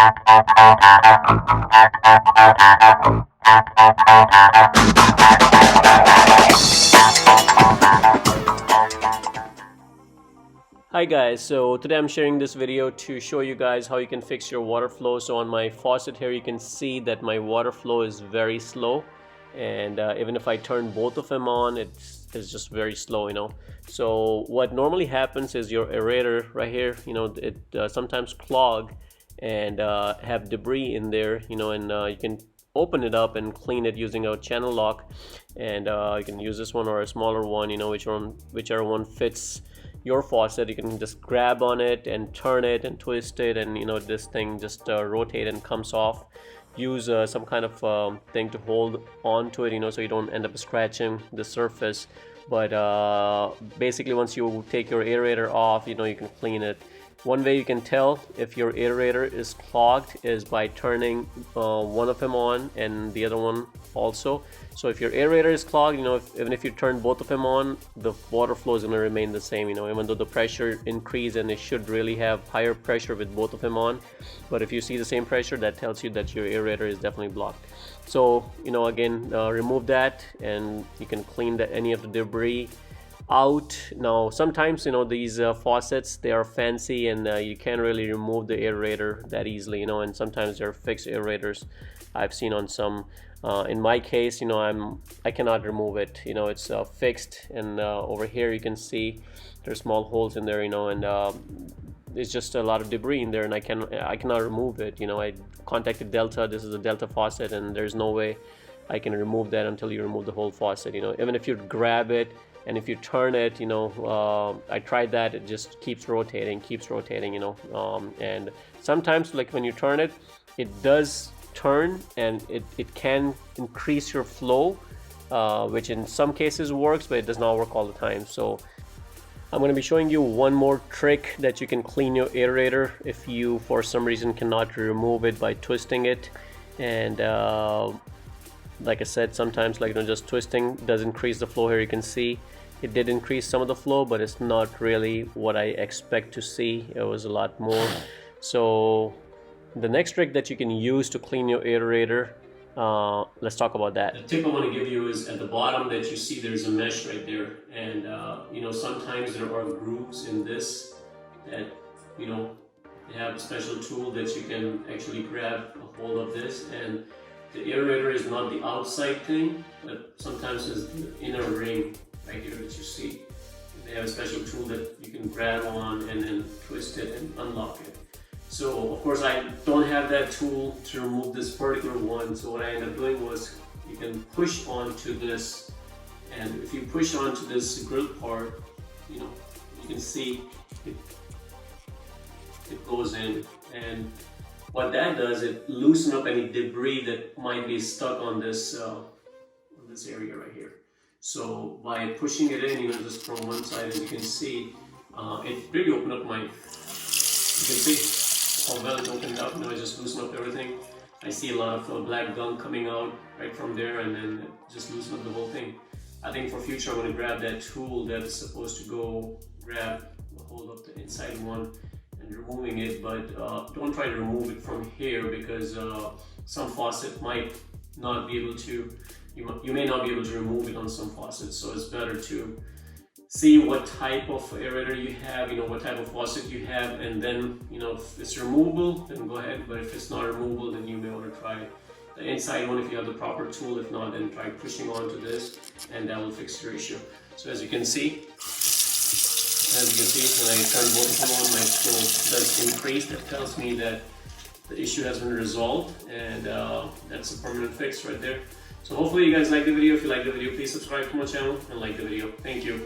Hi guys, so today I'm sharing this video to show you guys how you can fix your water flow. So on my faucet here you can see that my water flow is very slow, and even if I turn both of them on, it's just very slow, you know. So what normally happens is your aerator right here, you know, it sometimes clog and have debris in there, you know, and you can open it up and clean it using a channel lock, and you can use this one or a smaller one, you know, whichever one fits your faucet. You can just grab on it and turn it and twist it, and you know, this thing just rotate and comes off. Use some kind of thing to hold on to it, you know, so you don't end up scratching the surface. But basically once you take your aerator off, you know, you can clean it. One way you can tell if your aerator is clogged is by turning one of them on and the other one also. So if your aerator is clogged, you know, even if you turn both of them on, the water flow is going to remain the same, you know, even though the pressure increase, and it should really have higher pressure with both of them on. But if you see the same pressure, that tells you that your aerator is definitely blocked. So, you know, again, remove that and you can clean any of the debris out. Now sometimes, you know, these faucets, they are fancy, and you can't really remove the aerator that easily, you know, and sometimes they're fixed aerators I've seen on some. In my case, you know, I cannot remove it, you know, it's fixed, and over here you can see there's small holes in there, you know, and there's just a lot of debris in there, and I cannot remove it, you know. I contacted Delta. This is a Delta faucet, and there's no way I can remove that until you remove the whole faucet, you know. Even if you grab it and if you turn it, you know, I tried that, it just keeps rotating, you know. And sometimes, like when you turn it, it does turn, and it can increase your flow, which in some cases works, but it does not work all the time. So I'm going to be showing you one more trick that you can clean your aerator if you for some reason cannot remove it by twisting it. And like I said, sometimes, like, you know, just twisting does increase the flow. Here you can see it did increase some of the flow, but it's not really what I expect to see. It was a lot more. So the next trick that you can use to clean your aerator, let's talk about that. The tip I want to give you is at the bottom that you see there's a mesh right there, and you know, sometimes there are grooves in this that, you know, they have a special tool that you can actually grab a hold of this, and the aerator is not the outside thing, but sometimes it's the inner ring right here that you see. They have a special tool that you can grab on and then twist it and unlock it. So of course I don't have that tool to remove this particular one, so what I ended up doing was, you can push onto this, and if you push onto this grill part, you know, you can see it goes in, and what that does, it loosens up any debris that might be stuck on this area right here. So by pushing it in, you know, just from one side, as you can see, it really opened up my, you can see how well it opened up. You know, I just loosened up everything. I see a lot of black gunk coming out right from there, and then just loosen up the whole thing. I think for future I'm going to grab that tool that's supposed to go grab a hold of the inside one and removing it, but don't try to remove it from here, because some faucet might not be able to, you may not be able to remove it on some faucets. So it's better to see what type of aerator you have, you know, what type of faucet you have, and then, you know, if it's removable, then go ahead. But if it's not removable, then you may want to try the inside one if you have the proper tool. If not, then try pushing onto this, and that will fix your issue. So as you can see, when I turn both of them on, my flow does increase. That tells me that the issue has been resolved, and that's a permanent fix right there. So hopefully you guys like the video. If you like the video, please subscribe to my channel and like the video. Thank you.